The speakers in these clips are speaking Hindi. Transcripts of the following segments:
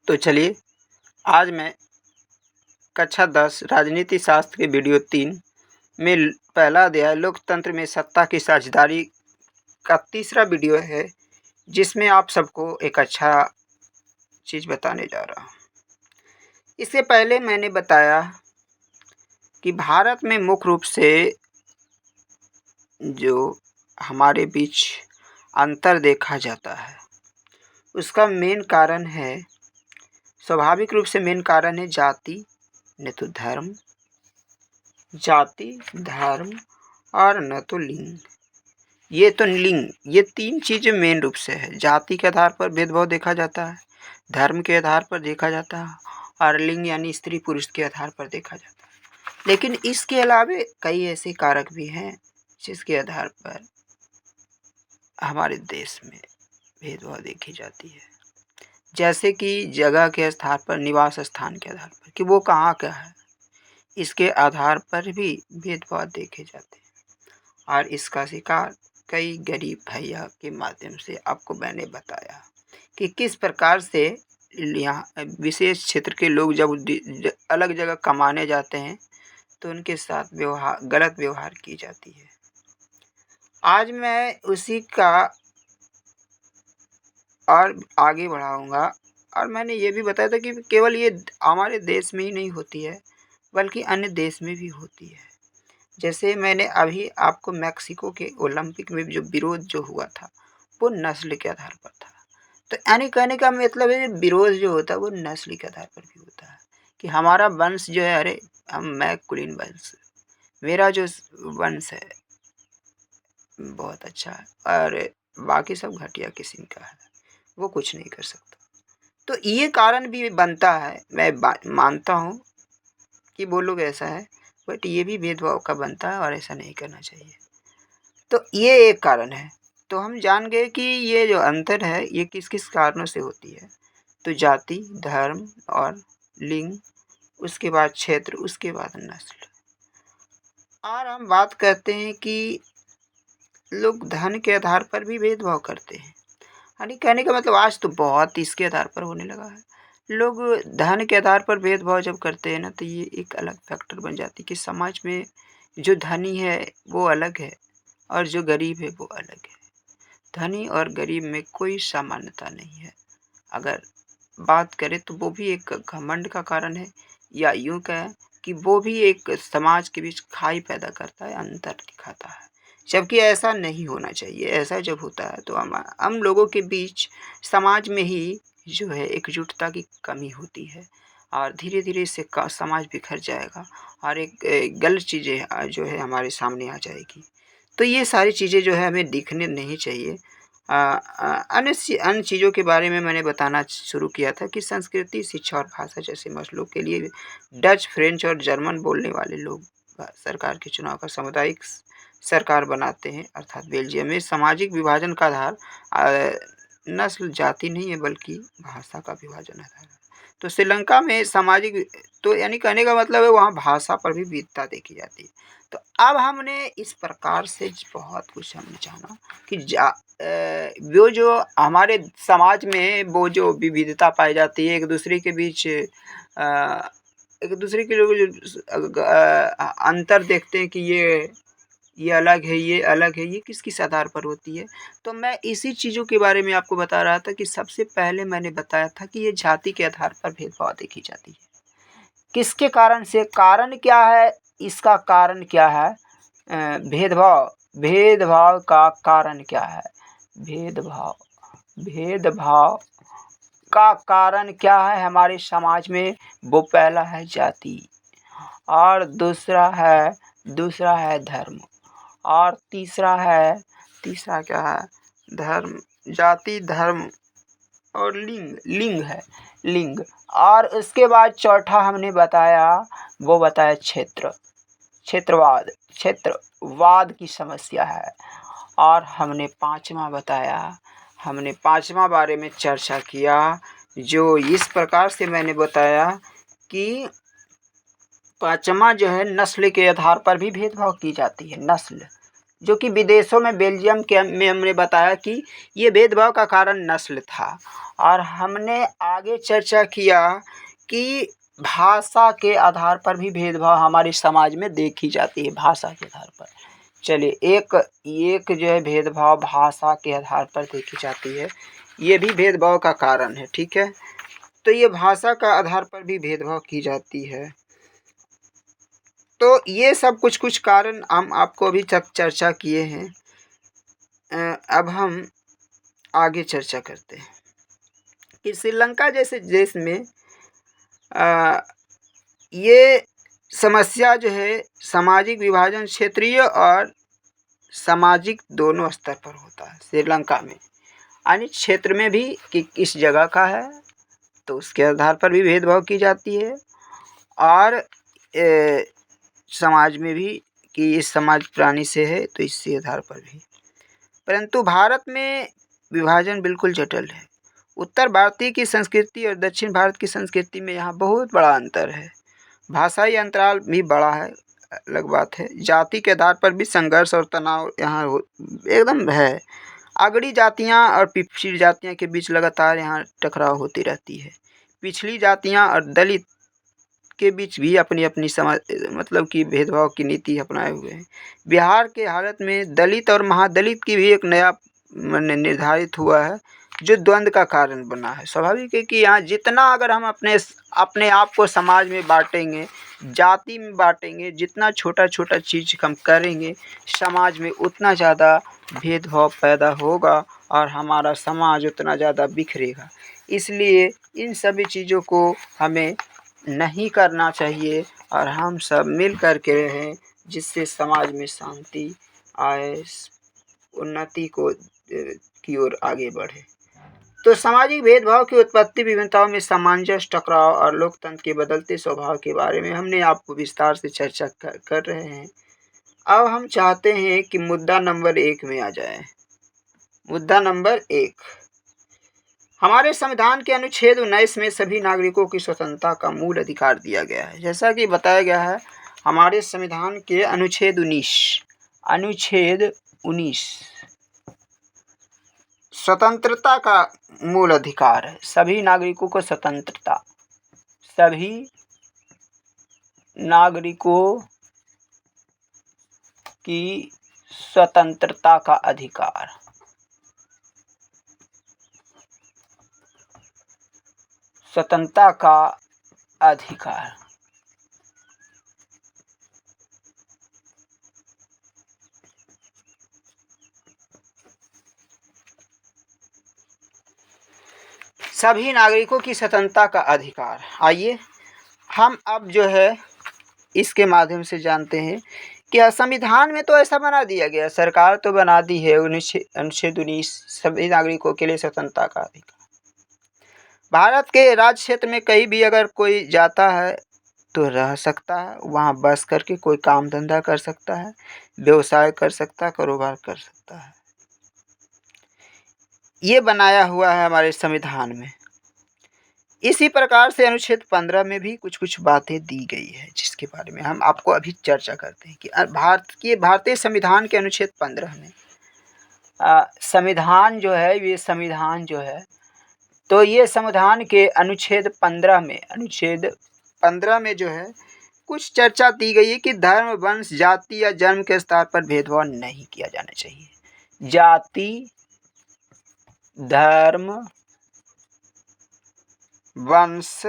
तो चलिए आज मैं कक्षा 10 राजनीति शास्त्र के वीडियो 3 में पहला अध्याय लोकतंत्र में सत्ता की साझेदारी का तीसरा वीडियो है, जिसमें आप सबको एक अच्छा चीज़ बताने जा रहा हूँ। इससे पहले मैंने बताया कि भारत में मुख्य रूप से जो हमारे बीच अंतर देखा जाता है, उसका मेन कारण है, स्वाभाविक रूप से मेन कारण है जाति, न तो धर्म, जाति, धर्म और न तो लिंग। ये तीन चीज़ें मेन रूप से है। जाति के आधार पर भेदभाव देखा जाता है, धर्म के आधार पर देखा जाता है और लिंग यानी स्त्री पुरुष के आधार पर देखा जाता है। लेकिन इसके अलावे कई ऐसे कारक भी हैं जिसके आधार पर हमारे देश में भेदभाव देखी जाती है, जैसे कि जगह के आधार पर, निवास स्थान के आधार पर कि वो कहाँ का है, इसके आधार पर भी भेदभाव देखे जाते हैं। और इसका शिकार कई गरीब भैया के माध्यम से आपको मैंने बताया कि किस प्रकार से यहाँ विशेष क्षेत्र के लोग जब अलग जगह कमाने जाते हैं तो उनके साथ गलत व्यवहार की जाती है। आज मैं उसी का और आगे बढ़ाऊंगा। और मैंने ये भी बताया था कि केवल ये हमारे देश में ही नहीं होती है, बल्कि अन्य देश में भी होती है। जैसे मैंने अभी आपको मैक्सिको के ओलंपिक में जो विरोध जो हुआ था, वो नस्ल के आधार पर था। तो यानी कहने का मतलब है, विरोध जो होता है वो नस्ल के आधार पर भी होता है कि हमारा वंश जो है, अरे मैं कुलीन वंश, मेरा जो वंश है बहुत अच्छा है और बाकी सब घटिया किस्म का है, वो कुछ नहीं कर सकता। तो ये कारण भी बनता है। मैं मानता हूँ कि वो लोग ऐसा है, बट ये भी भेदभाव का बनता है और ऐसा नहीं करना चाहिए। तो ये एक कारण है। तो हम जान गए कि ये जो अंतर है ये किस किस कारणों से होती है। तो जाति, धर्म और लिंग, उसके बाद क्षेत्र, उसके बाद नस्ल। और हम बात करते हैं कि लोग धन के आधार पर भी भेदभाव करते हैं। यानी कहने का मतलब आज तो बहुत इसके आधार पर होने लगा है। लोग धन के आधार पर भेदभाव जब करते हैं ना, तो ये एक अलग फैक्टर बन जाती है कि समाज में जो धनी है वो अलग है और जो गरीब है वो अलग है। धनी और गरीब में कोई समानता नहीं है। अगर बात करें तो वो भी एक घमंड का कारण है, या यूँ कहें कि वो भी एक समाज के बीच खाई पैदा करता है, अंतर दिखाता है। जबकि ऐसा नहीं होना चाहिए। ऐसा जब होता है तो हम लोगों के बीच समाज में ही जो है एकजुटता की कमी होती है और धीरे धीरे इससे समाज बिखर जाएगा और एक गलत चीज़ें जो है हमारे सामने आ जाएगी। तो ये सारी चीज़ें जो है हमें दिखने नहीं चाहिए। अन्य चीज़ों के बारे में मैंने बताना शुरू किया था कि संस्कृति, शिक्षा और भाषा जैसे मसलों के लिए डच, फ्रेंच और जर्मन बोलने वाले लोग सरकार के चुनाव का सामुदायिक सरकार बनाते हैं। अर्थात बेल्जियम में सामाजिक विभाजन का आधार नस्ल, जाति नहीं है, बल्कि भाषा का विभाजन आधार है। तो श्रीलंका में सामाजिक, तो यानी कहने का मतलब है वहाँ भाषा पर भी विविधता देखी जाती है। तो अब हमने इस प्रकार से बहुत कुछ हमने जाना कि वो जो हमारे समाज में वो जो विविधता पाई जाती है, एक दूसरे के बीच एक दूसरे के लोग जो अंतर देखते हैं कि ये अलग है, ये अलग है, ये किस किस आधार पर होती है। तो मैं इसी चीज़ों के बारे में आपको बता रहा था कि सबसे पहले मैंने बताया था कि ये जाति के आधार पर भेदभाव देखी जाती है। किसके कारण से? कारण क्या है इसका? कारण क्या है? भेदभाव का कारण क्या है? भेदभाव का कारण क्या है हमारे समाज में? वो पहला है जाति, और दूसरा है धर्म, और तीसरा क्या है? धर्म, जाति, धर्म और लिंग है, लिंग। और उसके बाद चौथा हमने बताया, वो बताया क्षेत्रवाद की समस्या है। और हमने पांचवा बारे में चर्चा किया, जो इस प्रकार से मैंने बताया कि पांचवा जो है नस्ल के आधार पर भी भेदभाव की जाती है। नस्ल जो कि विदेशों में बेल्जियम के में हमने बताया कि ये भेदभाव का कारण नस्ल था। और हमने आगे चर्चा किया कि भाषा के आधार पर भी भेदभाव हमारे समाज में देखी जाती है, भाषा के आधार पर। चलिए, एक एक जो है भेदभाव भाषा के आधार पर देखी जाती है, ये भी भेदभाव का कारण है, ठीक है। तो ये भाषा का आधार पर भी भेदभाव की जाती है। तो ये सब कुछ कुछ कारण हम आपको अभी तक चर्चा किए हैं। अब हम आगे चर्चा करते हैं कि श्रीलंका जैसे देश में ये समस्या जो है सामाजिक विभाजन क्षेत्रीय और सामाजिक दोनों स्तर पर होता है। श्रीलंका में अन्य क्षेत्र में भी कि किस जगह का है तो उसके आधार पर भी भेदभाव की जाती है, और समाज में भी कि इस समाज प्राणी से है तो इसी आधार पर भी। परंतु भारत में विभाजन बिल्कुल जटिल है। उत्तर भारतीय की संस्कृति और दक्षिण भारत की संस्कृति में यहाँ बहुत बड़ा अंतर है। भाषाई अंतराल भी बड़ा है, अलग बात है। जाति के आधार पर भी संघर्ष और तनाव यहाँ एकदम है। अगड़ी जातियाँ और पिछड़ी जातियाँ के बीच लगातार यहाँ टकराव होती रहती है। पिछड़ी जातियाँ और दलित के बीच भी अपनी अपनी समाज मतलब कि भेदभाव की नीति अपनाए हुए हैं। बिहार के हालत में दलित और महादलित की भी एक नया निर्धारित हुआ है जो द्वंद्व का कारण बना है। स्वाभाविक है कि यहाँ जितना अगर हम अपने आप को समाज में बांटेंगे, जाति में बांटेंगे, जितना छोटा छोटा चीज़ हम करेंगे समाज में उतना ज़्यादा भेदभाव पैदा होगा और हमारा समाज उतना ज़्यादा बिखरेगा। इसलिए इन सभी चीज़ों को हमें नहीं करना चाहिए और हम सब मिल कर के रहें, जिससे समाज में शांति आए, उन्नति को की ओर आगे बढ़े। तो सामाजिक भेदभाव की उत्पत्ति, विभिन्नताओं में सामंजस्य, टकराव और लोकतंत्र के बदलते स्वभाव के बारे में हमने आपको विस्तार से चर्चा कर रहे हैं। अब हम चाहते हैं कि मुद्दा नंबर 1 में आ जाए। मुद्दा नंबर 1, हमारे संविधान के अनुच्छेद 19 में सभी नागरिकों की स्वतंत्रता का मूल अधिकार दिया गया है। जैसा कि बताया गया है हमारे संविधान के अनुच्छेद 19 स्वतंत्रता का मूल अधिकार है। सभी नागरिकों को स्वतंत्रता, सभी नागरिकों की स्वतंत्रता का अधिकार। स्वतंत्रता का अधिकार। सभी नागरिकों की स्वतंत्रता का अधिकार। आइए हम अब जो है इसके माध्यम से जानते हैं कि संविधान में तो ऐसा बना दिया गया, सरकार तो बना दी है अनुच्छेद 19 सभी नागरिकों के लिए स्वतंत्रता का अधिकार। भारत के राज्य क्षेत्र में कहीं भी अगर कोई जाता है तो रह सकता है, वहाँ बस करके कोई काम धंधा कर सकता है, व्यवसाय कर सकता है, कारोबार कर सकता है। ये बनाया हुआ है हमारे संविधान में। इसी प्रकार से अनुच्छेद 15 में भी कुछ कुछ बातें दी गई है जिसके बारे में हम आपको अभी चर्चा करते हैं कि भारतीय संविधान के अनुच्छेद 15 में संविधान जो है तो ये संविधान के अनुच्छेद 15 में जो है कुछ चर्चा दी गई है कि धर्म, वंश, जाति या जन्म के स्तर पर भेदभाव नहीं किया जाना चाहिए। जाति, धर्म, वंश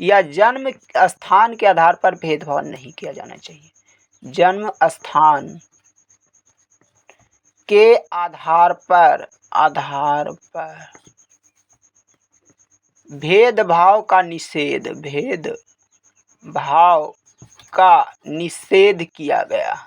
या जन्म स्थान के आधार पर भेदभाव नहीं किया जाना चाहिए। जन्म स्थान के आधार पर भेदभाव का निषेध किया गया।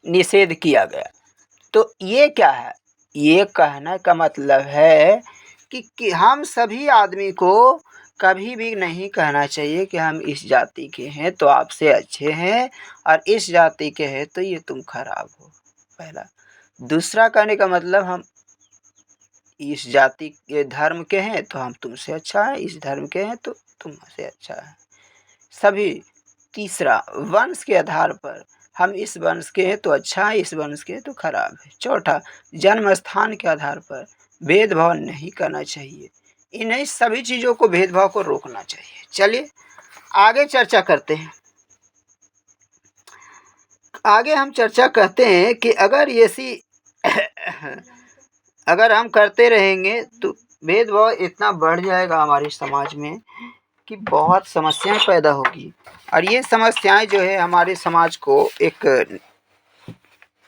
निषेध किया गया। तो ये क्या है? ये कहने का मतलब है कि हम सभी आदमी को कभी भी नहीं कहना चाहिए कि हम इस जाति के हैं तो आपसे अच्छे हैं और इस जाति के हैं तो ये तुम खराब हो। पहला। दूसरा कहने का मतलब हम इस जाति के धर्म के हैं तो हम तुमसे अच्छा है, इस धर्म के हैं तो तुमसे अच्छा है। सभी। तीसरा, वंश के आधार पर हम इस वंश के हैं तो अच्छा है, इस वंश के हैं तो खराब है। चौथा, जन्म स्थान के आधार पर भेदभाव नहीं करना चाहिए। इन्हीं सभी चीज़ों को, भेदभाव को रोकना चाहिए। चलिए आगे चर्चा करते हैं। आगे हम चर्चा करते हैं कि अगर ऐसी अगर हम करते रहेंगे तो भेदभाव इतना बढ़ जाएगा हमारे समाज में कि बहुत समस्याएं पैदा होगी, और ये समस्याएं जो है हमारे समाज को एक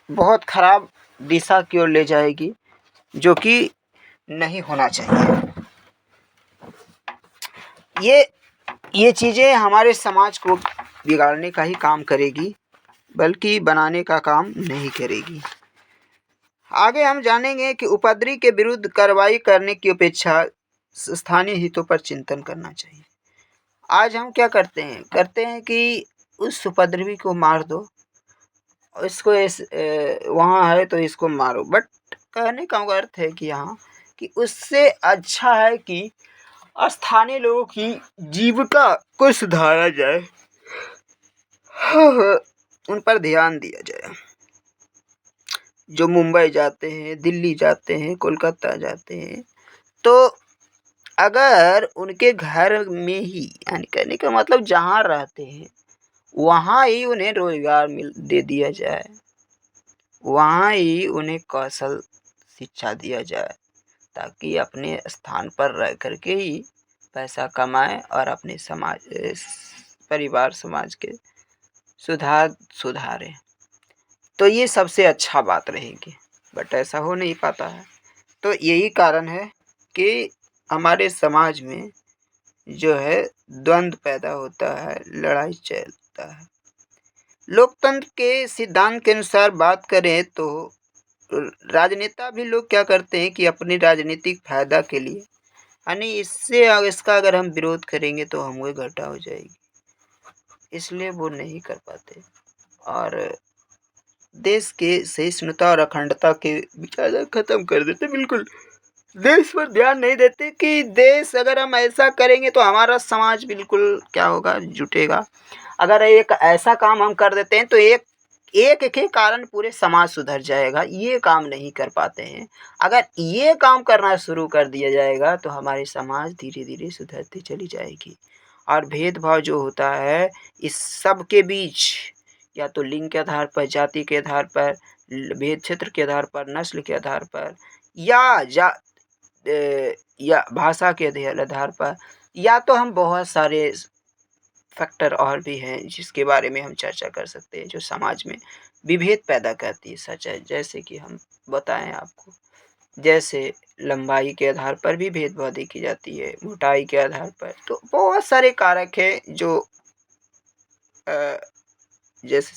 बहुत खराब दिशा की ओर ले जाएगी, जो कि नहीं होना चाहिए। ये चीज़ें हमारे समाज को बिगाड़ने का ही काम करेगी, बल्कि बनाने का काम नहीं करेगी। आगे हम जानेंगे कि उपद्रवी के विरुद्ध कार्रवाई करने की अपेक्षा स्थानीय हितों पर चिंतन करना चाहिए। आज हम क्या करते हैं कि उस उपद्रवी को मार दो, इसको वहाँ है तो इसको मारो। बट कहने का अर्थ है कि यहाँ कि उससे अच्छा है कि स्थानीय लोगों की जीविका को सुधारा जाए, उन पर ध्यान दिया जाए। जो मुंबई जाते हैं, दिल्ली जाते हैं, कोलकाता जाते हैं, तो अगर उनके घर में ही, यानी कहने का मतलब जहाँ रहते हैं वहाँ ही उन्हें रोजगार दे दिया जाए, वहाँ ही उन्हें कौशल शिक्षा दिया जाए, ताकि अपने स्थान पर रह करके ही पैसा कमाएं और अपने परिवार समाज के सुधारें, तो ये सबसे अच्छा बात रहेगी। बट ऐसा हो नहीं पाता है। तो यही कारण है कि हमारे समाज में जो है द्वंद्व पैदा होता है, लड़ाई चलता है। लोकतंत्र के सिद्धांत के अनुसार बात करें तो राजनेता भी लोग क्या करते हैं कि अपने राजनीतिक फायदा के लिए, यानी इसका अगर हम विरोध करेंगे तो हमें घाटा हो जाएगी, इसलिए वो नहीं कर पाते और देश के सहिष्णुता और अखंडता के विचार खत्म कर देते। बिल्कुल देश पर ध्यान नहीं देते कि देश, अगर हम ऐसा करेंगे तो हमारा समाज बिल्कुल क्या होगा, जुटेगा। अगर एक ऐसा काम हम कर देते हैं तो एक के कारण पूरे समाज सुधर जाएगा, ये काम नहीं कर पाते हैं। अगर ये काम करना शुरू कर दिया जाएगा तो हमारी समाज धीरे धीरे सुधरती चली जाएगी। और भेदभाव जो होता है इस सब के बीच, या तो लिंग के आधार पर, जाति के आधार पर, भेद क्षेत्र के आधार पर, नस्ल के आधार पर, या भाषा के आधार पर, या तो हम बहुत सारे फैक्टर और भी हैं जिसके बारे में हम चर्चा कर सकते हैं, जो समाज में विभेद पैदा करती है। सच है, जैसे कि हम बताएं आपको, जैसे लंबाई के आधार पर भी भेदभाव देखी जाती है, मोटाई के आधार पर, तो बहुत सारे कारक हैं जो जैसे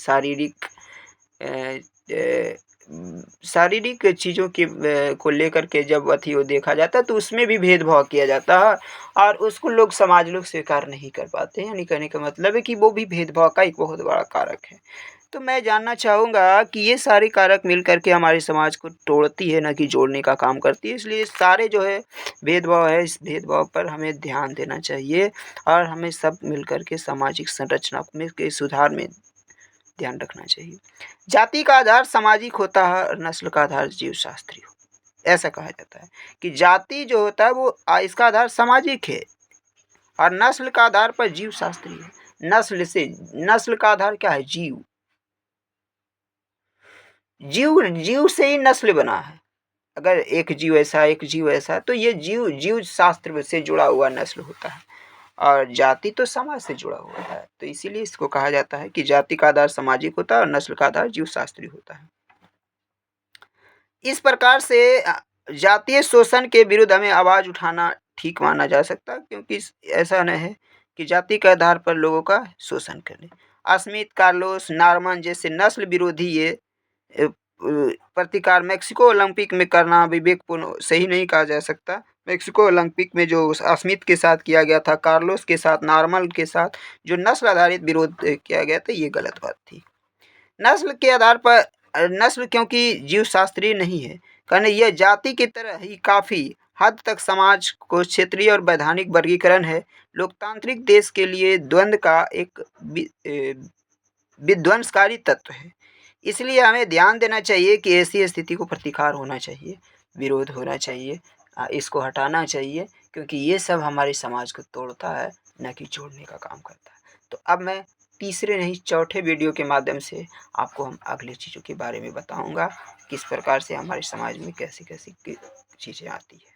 शारीरिक चीज़ों के को लेकर के जब वो देखा जाता है तो उसमें भी भेदभाव किया जाता है, और उसको समाज लोग स्वीकार नहीं कर पाते हैं। यानी कहने का मतलब है कि वो भी भेदभाव का एक बहुत बड़ा कारक है। तो मैं जानना चाहूँगा कि ये सारे कारक मिल कर के हमारे समाज को तोड़ती है, ना कि जोड़ने का काम करती है। इसलिए सारे जो है भेदभाव है, इस भेदभाव पर हमें ध्यान देना चाहिए और हमें सब मिल कर के सामाजिक संरचना में के सुधार में ध्यान रखना चाहिए। जाति का आधार सामाजिक होता है और नस्ल का आधार जीव शास्त्रीय। ऐसा कहा जाता है कि जाति जो होता है वो इसका आधार सामाजिक है और नस्ल का आधार पर जीव शास्त्रीय है। नस्ल का आधार क्या है? जीव जीव से ही नस्ल बना है। अगर एक जीव ऐसा तो ये जीव शास्त्र से जुड़ा हुआ नस्ल होता है, और जाति तो समाज से जुड़ा हुआ है। तो इसीलिए इसको कहा जाता है कि जाति का आधार सामाजिक होता है और नस्ल का आधार जीव शास्त्रीय होता है। इस प्रकार से जातीय शोषण के विरुद्ध हमें आवाज़ उठाना ठीक माना जा सकता है, क्योंकि ऐसा नहीं है कि जाति के आधार पर लोगों का शोषण करें। स्मिथ, कार्लोस, नॉर्मन जैसे नस्ल विरोधी ये प्रतिकार मेक्सिको ओलंपिक में करना विवेकपूर्ण सही नहीं कहा जा सकता। मेक्सिको ओलंपिक में जो स्मिथ के साथ किया गया था, कार्लोस के साथ, नॉर्मन के साथ जो नस्ल आधारित विरोध किया गया था, ये गलत बात थी। नस्ल के आधार पर नस्ल क्योंकि जीव शास्त्रीय नहीं है, कहने यह जाति की तरह ही काफ़ी हद तक समाज को क्षेत्रीय और वैधानिक वर्गीकरण है। लोकतांत्रिक देश के लिए द्वंद्व का एक विध्वंसकारी तत्व है। इसलिए हमें ध्यान देना चाहिए कि ऐसी स्थिति को प्रतिकार होना चाहिए, विरोध होना चाहिए, इसको हटाना चाहिए, क्योंकि ये सब हमारे समाज को तोड़ता है, न कि जोड़ने का काम करता है। तो अब मैं तीसरे नहीं चौथे वीडियो के माध्यम से आपको हम अगली चीज़ों के बारे में बताऊंगा, किस प्रकार से हमारे समाज में कैसी कैसी चीज़ें आती है।